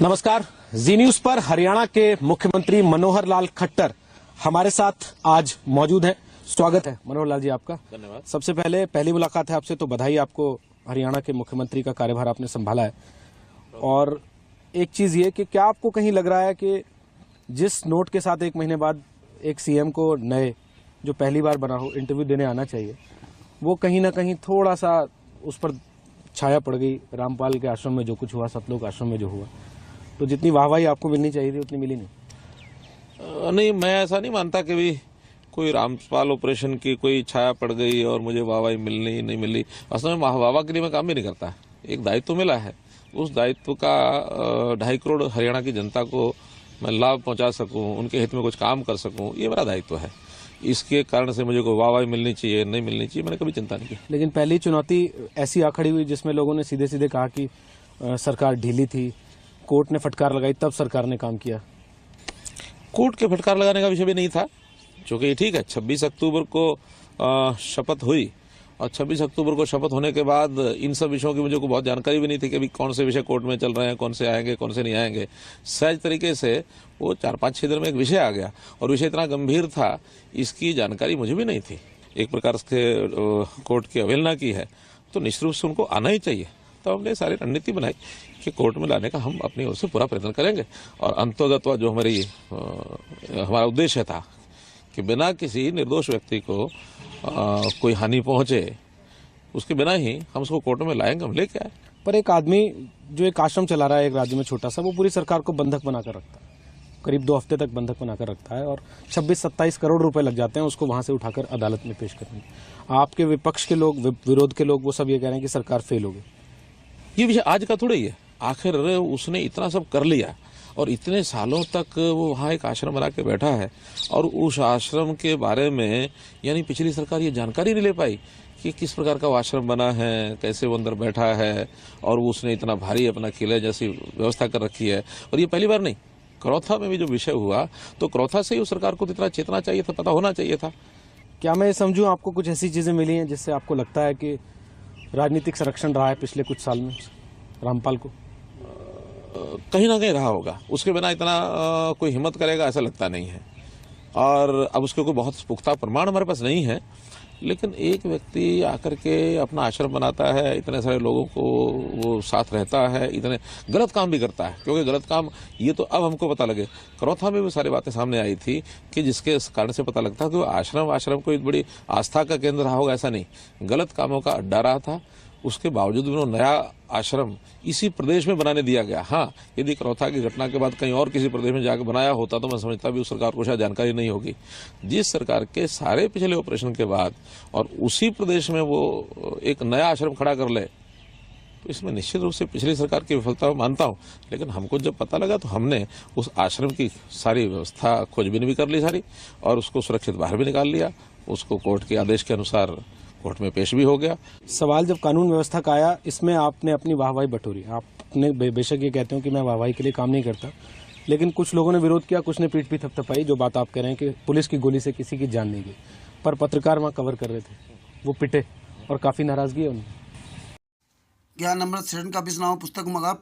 नमस्कार। जी न्यूज पर हरियाणा के मुख्यमंत्री मनोहर लाल खट्टर हमारे साथ आज मौजूद हैं। स्वागत है मनोहर लाल जी आपका। धन्यवाद। सबसे पहले पहली मुलाकात है आपसे, तो बधाई आपको, हरियाणा के मुख्यमंत्री का कार्यभार आपने संभाला है। और एक चीज ये कि क्या आपको कहीं लग रहा है कि जिस नोट के साथ 1 महीने बाद एक सीएम को नए जो पहली बार बना हो इंटरव्यू देने आना चाहिए, वो कहीं ना कहीं थोड़ा सा उस पर छाया पड़ गई? रामपाल के आश्रम में जो कुछ हुआ, सतलोक आश्रम में जो हुआ, तो जितनी वाहवाही आपको मिलनी चाहिए थी उतनी मिली नहीं। नहीं, मैं ऐसा नहीं मानता कि भी कोई रामपाल ऑपरेशन की कोई छाया पड़ गई और मुझे वाहवाही मिलनी नहीं मिली। असल में वाहवा के लिए मैं काम भी नहीं करता। एक दायित्व मिला है, उस दायित्व का 2.5 करोड़ हरियाणा की जनता को मैं लाभ पहुंचा सकूं, उनके हित में कुछ काम कर सकूं, ये मेरा दायित्व है। इसके कारण से मुझे कोई वाहवाही मिलनी चाहिए नहीं मिलनी चाहिए, मैंने कभी चिंता नहीं की। लेकिन पहली चुनौती ऐसी आ खड़ी हुई जिसमें लोगों ने सीधे सीधे कहा कि सरकार ढीली थी, कोर्ट ने फटकार लगाई, तब सरकार ने काम किया। कोर्ट के फटकार लगाने का विषय भी नहीं था, क्योंकि ठीक है 26 अक्टूबर को शपथ हुई और 26 अक्टूबर को शपथ होने के बाद इन सब विषयों की मुझे को बहुत जानकारी भी नहीं थी कि अभी कौन से विषय कोर्ट में चल रहे हैं, कौन से आएंगे कौन से नहीं आएंगे। सहज तरीके से वो 4-5-6 दिन में एक विषय आ गया और विषय इतना गंभीर था, इसकी जानकारी मुझे भी नहीं थी। एक प्रकार से कोर्ट की अवहेलना की है, तो निश्चित रूप से उनको आना ही चाहिए। तो हमने सारी रणनीति बनाई कि कोर्ट में लाने का हम अपनी ओर से पूरा प्रयत्न करेंगे। और अंतोगत जो हमारा उद्देश्य था कि बिना किसी निर्दोष व्यक्ति को कोई हानि पहुंचे, उसके बिना ही हम उसको कोर्ट में लाएंगे, हम लेके आए। पर एक आदमी जो एक आश्रम चला रहा है एक राज्य में छोटा सा, वो पूरी सरकार को बंधक बनाकर रखता है, करीब 2 हफ्ते तक बंधक बनाकर रखता है और 26-27 करोड़ रुपए लग जाते हैं उसको वहां से उठाकर अदालत में पेश करने में। आपके विपक्ष के लोग, विरोध के लोग, वो सब ये कह रहे हैं कि सरकार फेल होगी। ये विषय आज का थोड़ा ही है। आखिर उसने इतना सब कर लिया और इतने सालों तक वो वहाँ एक आश्रम बना के बैठा है और उस आश्रम के बारे में यानी पिछली सरकार ये जानकारी नहीं ले पाई कि किस प्रकार का वो आश्रम बना है, कैसे वो अंदर बैठा है, और उसने इतना भारी अपना किले जैसी व्यवस्था कर रखी है। और ये पहली बार नहीं, करौथा में भी जो विषय हुआ, तो करौथा से ही उस सरकार को इतना चेतना चाहिए था, पता होना चाहिए था। क्या मैं समझूं आपको कुछ ऐसी चीजें मिली हैं जिससे आपको लगता है कि राजनीतिक संरक्षण रहा है पिछले कुछ साल में रामपाल को? कहीं ना कहीं रहा होगा, उसके बिना इतना कोई हिम्मत करेगा ऐसा लगता नहीं है। और अब उसके कोई बहुत पुख्ता प्रमाण हमारे पास नहीं है, लेकिन एक व्यक्ति आकर के अपना आश्रम बनाता है, इतने सारे लोगों को वो साथ रहता है, इतने गलत काम भी करता है, क्योंकि गलत काम ये तो अब हमको पता लगे। करौथा में भी सारी बातें सामने आई थी कि जिसके कारण से पता लगता है कि वो आश्रम कोई बड़ी आस्था का केंद्र रहा होगा, ऐसा नहीं, गलत कामों का अड्डा रहा था। उसके बावजूद भी नया आश्रम इसी प्रदेश में बनाने दिया गया। हाँ, यदि करौथा की घटना के बाद कहीं और किसी प्रदेश में जाकर बनाया होता तो मैं समझता भी उस सरकार को शायद जानकारी नहीं होगी। जिस सरकार के सारे पिछले ऑपरेशन के बाद और उसी प्रदेश में वो एक नया आश्रम खड़ा कर ले, तो इसमें निश्चित रूप से पिछली सरकार की विफलता मानता हूँ। लेकिन हमको जब पता लगा तो हमने उस आश्रम की सारी व्यवस्था खोजबीन भी कर ली सारी, और उसको सुरक्षित बाहर भी निकाल लिया। उसको कोर्ट के आदेश के अनुसार कोर्ट में पेश भी हो गया। सवाल जब कानून व्यवस्था का आया, इसमें आपने अपनी वाहवाही बटोरी। आपने बेशक ये कहते हो कि मैं वाहवाही के लिए काम नहीं करता, लेकिन कुछ लोगों ने विरोध किया, कुछ ने पीठ भी थपथपाई। जो बात आप कह रहे हैं कि पुलिस की गोली से किसी की जान नहीं गई, पर पत्रकार वहां कवर कर रहे थे, वो पिटे और काफी नाराजगी है उनमें। ज्ञान अमृत शरण का भी सुनाओ पुस्तक मंगा